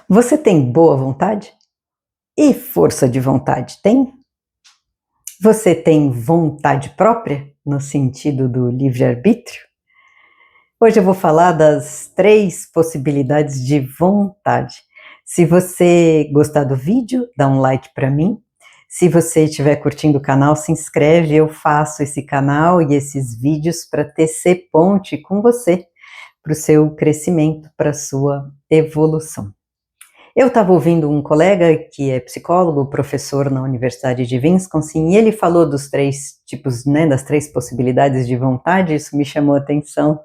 Você tem boa vontade? E força de vontade, tem? Você tem vontade própria, no sentido do livre-arbítrio? Hoje eu vou falar das 3 possibilidades de vontade. Se você gostar do vídeo, dá um like para mim. Se você estiver curtindo o canal, se inscreve. Eu faço esse canal e esses vídeos para tecer ponte com você, para o seu crescimento, para a sua evolução. Eu estava ouvindo um colega que é psicólogo, professor na Universidade de Wisconsin, e ele falou dos 3 tipos, né, das 3 possibilidades de vontade. Isso me chamou a atenção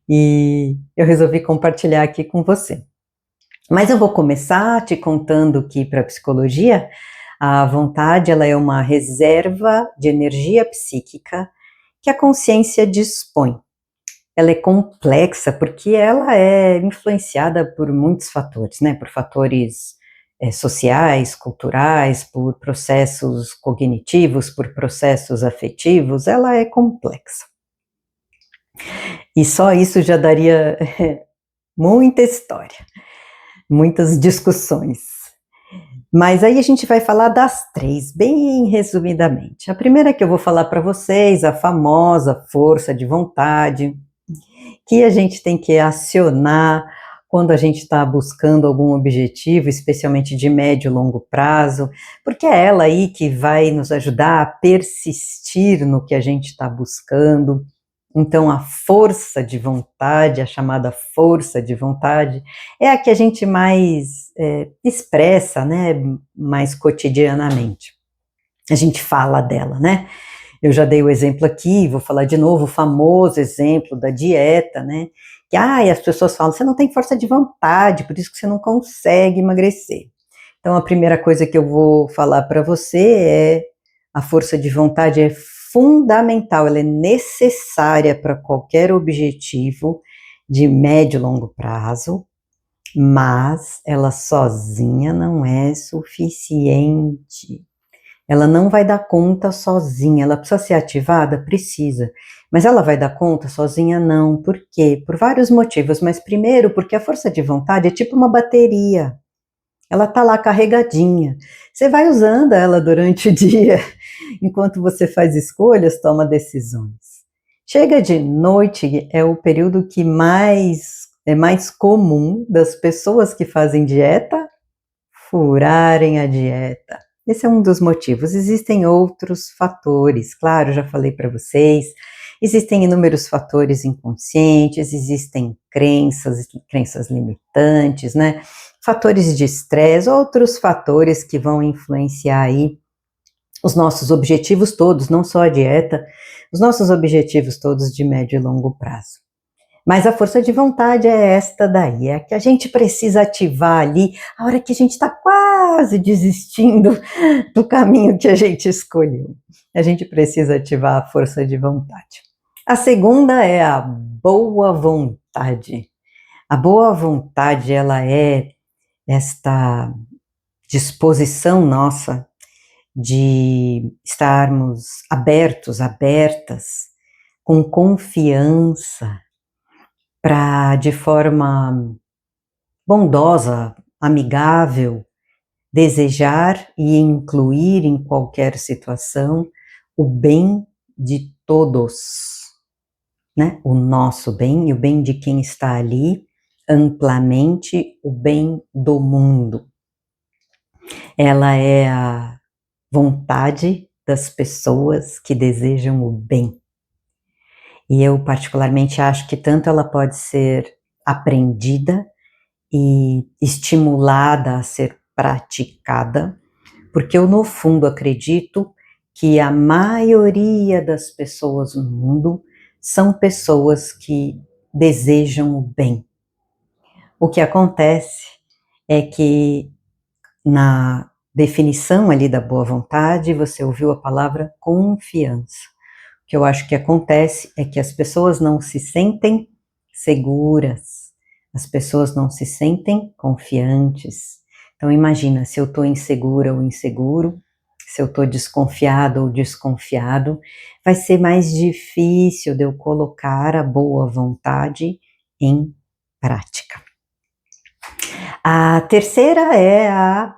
e eu resolvi compartilhar aqui com você. Mas eu vou começar te contando que, para a psicologia, a vontade ela é uma reserva de energia psíquica que a consciência dispõe. Ela é complexa porque ela é influenciada por muitos fatores, né? Por fatores sociais, culturais, por processos cognitivos, por processos afetivos. Ela é complexa. E só isso já daria muita história, muitas discussões. Mas aí a gente vai falar das 3, bem resumidamente. A primeira que eu vou falar para vocês, a famosa força de vontade, que a gente tem que acionar quando a gente está buscando algum objetivo, especialmente de médio e longo prazo, porque é ela aí que vai nos ajudar a persistir no que a gente está buscando. Então, a força de vontade, a chamada força de vontade, é a que a gente mais expressa, né, mais cotidianamente. A gente fala dela, né? Eu já dei o exemplo aqui, vou falar de novo, o famoso exemplo da dieta, né? Que as pessoas falam, você não tem força de vontade, por isso que você não consegue emagrecer. Então, a primeira coisa que eu vou falar para você é a força de vontade é fundamental, ela é necessária para qualquer objetivo de médio e longo prazo, mas ela sozinha não é suficiente. Ela não vai dar conta sozinha, ela precisa ser ativada? Precisa. Mas ela vai dar conta sozinha? Não. Por quê? Por vários motivos, mas primeiro porque a força de vontade é tipo uma bateria. Ela tá lá carregadinha. Você vai usando ela durante o dia, enquanto você faz escolhas, toma decisões. Chega de noite, é o período que é mais comum das pessoas que fazem dieta furarem a dieta. Esse é um dos motivos. Existem outros fatores, claro, já falei para vocês. Existem inúmeros fatores inconscientes, existem crenças limitantes, né? Fatores de estresse, outros fatores que vão influenciar aí os nossos objetivos todos, não só a dieta, os nossos objetivos todos de médio e longo prazo. Mas a força de vontade é esta daí, é a que a gente precisa ativar ali, a hora que a gente está quase desistindo do caminho que a gente escolheu. A gente precisa ativar a força de vontade. A segunda é a boa vontade. A boa vontade, ela é esta disposição nossa de estarmos abertos, abertas, com confiança, para, de forma bondosa, amigável, desejar e incluir em qualquer situação o bem de todos, né? O nosso bem e o bem de quem está ali, amplamente o bem do mundo. Ela é a vontade das pessoas que desejam o bem. E eu particularmente acho que tanto ela pode ser aprendida e estimulada a ser praticada, porque eu no fundo acredito que a maioria das pessoas no mundo são pessoas que desejam o bem. O que acontece é que na definição ali da boa vontade, você ouviu a palavra confiança. O que eu acho que acontece é que as pessoas não se sentem seguras, as pessoas não se sentem confiantes. Então imagina, se eu estou insegura ou inseguro, se eu estou desconfiado ou desconfiado, vai ser mais difícil de eu colocar a boa vontade em prática. A terceira é a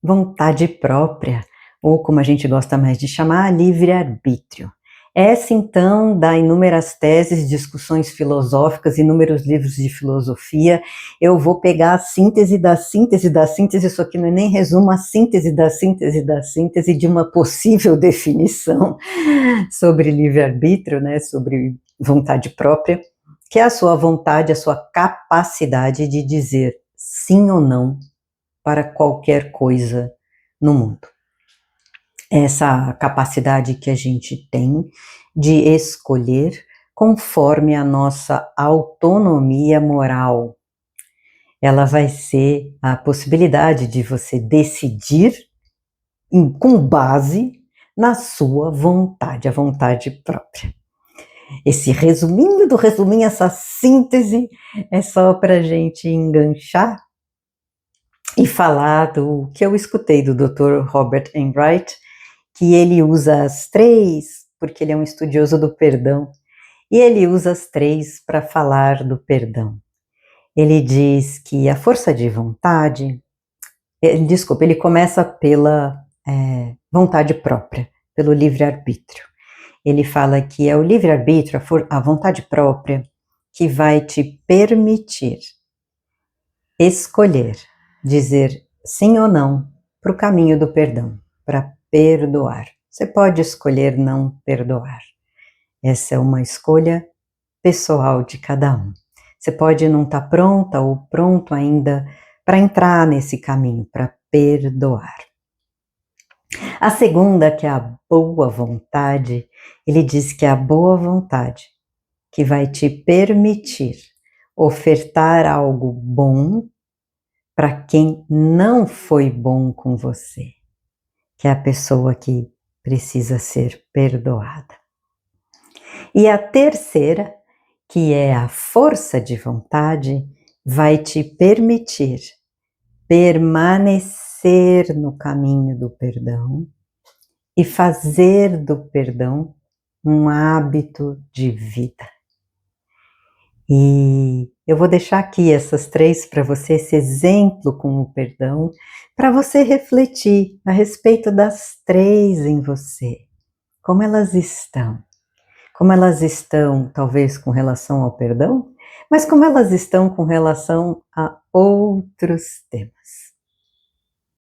vontade própria, ou como a gente gosta mais de chamar, livre-arbítrio. Essa, então, dá inúmeras teses, discussões filosóficas, inúmeros livros de filosofia. Eu vou pegar a síntese da síntese da síntese, isso aqui não é nem resumo, a síntese da síntese da síntese de uma possível definição sobre livre-arbítrio, né, sobre vontade própria, que é a sua vontade, a sua capacidade de dizer sim ou não para qualquer coisa no mundo. Essa capacidade que a gente tem de escolher conforme a nossa autonomia moral. Ela vai ser a possibilidade de você decidir com base na sua vontade, a vontade própria. Esse resuminho do resuminho, essa síntese, é só para a gente enganchar e falar do que eu escutei do Dr. Robert Enright, que ele usa as três, porque ele é um estudioso do perdão, e ele usa as três para falar do perdão. Ele diz que a força de vontade, ele começa pela vontade própria, pelo livre-arbítrio. Ele fala que é o livre-arbítrio, a vontade própria, que vai te permitir escolher, dizer sim ou não para o caminho do perdão, para perdoar. Você pode escolher não perdoar. Essa é uma escolha pessoal de cada um. Você pode não estar pronta ou pronto ainda para entrar nesse caminho, para perdoar. A segunda, que é a boa vontade, ele diz que é a boa vontade que vai te permitir ofertar algo bom para quem não foi bom com você, que é a pessoa que precisa ser perdoada. E a terceira, que é a força de vontade, vai te permitir permanecer no caminho do perdão e fazer do perdão um hábito de vida. E eu vou deixar aqui essas três para você, esse exemplo com o perdão, para você refletir a respeito das três em você. Como elas estão? Como elas estão, talvez, com relação ao perdão, mas como elas estão com relação a outros temas.